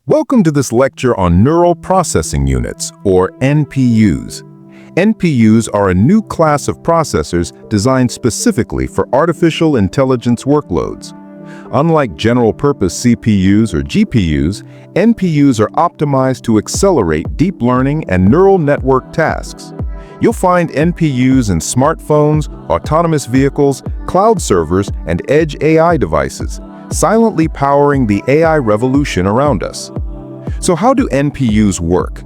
Welcome to this lecture on Neural Processing Units, or NPUs. NPUs are a new class of processors designed specifically for artificial intelligence workloads. Unlike general-purpose CPUs or GPUs, NPUs are optimized to accelerate deep learning and neural network tasks. You'll find NPUs in smartphones, autonomous vehicles, cloud servers, and edge AI devices, silently powering the AI revolution around us. So how do NPUs work?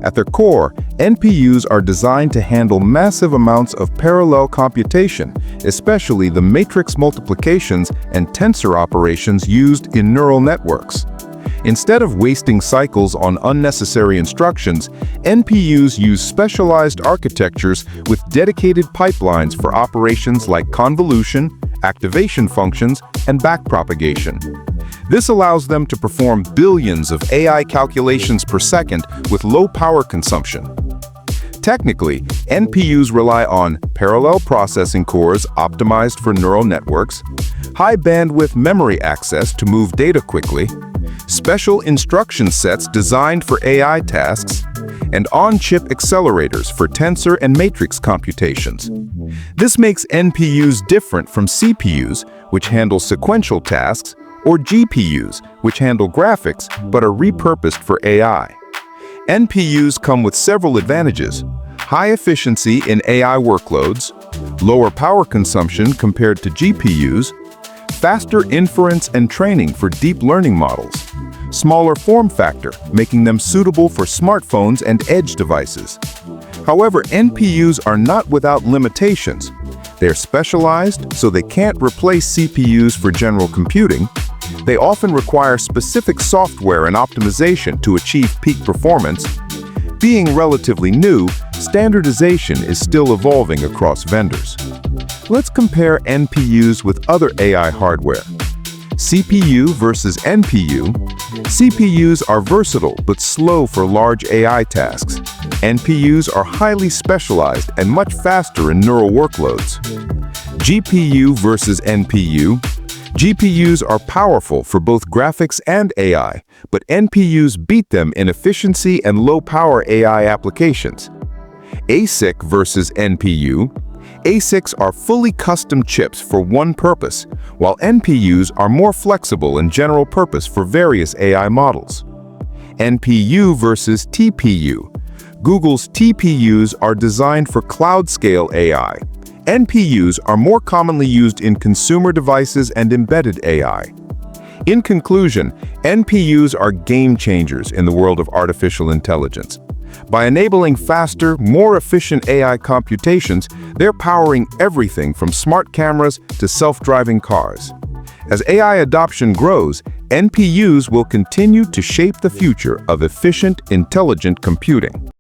At their core, NPUs are designed to handle massive amounts of parallel computation, especially the matrix multiplications and tensor operations used in neural networks. Instead of wasting cycles on unnecessary instructions, NPUs use specialized architectures with dedicated pipelines for operations like convolution, activation functions, and backpropagation. This allows them to perform billions of AI calculations per second with low power consumption. Technically, NPUs rely on parallel processing cores optimized for neural networks, high bandwidth memory access to move data quickly, special instruction sets designed for AI tasks, and on-chip accelerators for tensor and matrix computations. This makes NPUs different from CPUs, which handle sequential tasks, or GPUs, which handle graphics but are repurposed for AI. NPUs come with several advantages: high efficiency in AI workloads, lower power consumption compared to GPUs, faster inference and training for deep learning models, smaller form factor, making them suitable for smartphones and edge devices. However, NPUs are not without limitations. They're specialized, so they can't replace CPUs for general computing. They often require specific software and optimization to achieve peak performance. Being relatively new, standardization is still evolving across vendors. Let's compare NPUs with other AI hardware. CPU versus NPU. CPUs are versatile but slow for large AI tasks. NPUs are highly specialized and much faster in neural workloads. GPU versus NPU. GPUs are powerful for both graphics and AI, but NPUs beat them in efficiency and low-power AI applications. ASIC versus NPU. ASICs are fully custom chips for one purpose, while NPUs are more flexible and general purpose for various AI models. NPU versus TPU. Google's TPUs are designed for cloud-scale AI. NPUs are more commonly used in consumer devices and embedded AI. In conclusion, NPUs are game changers in the world of artificial intelligence. By enabling faster, more efficient AI computations, they're powering everything from smart cameras to self-driving cars. As AI adoption grows, NPUs will continue to shape the future of efficient, intelligent computing.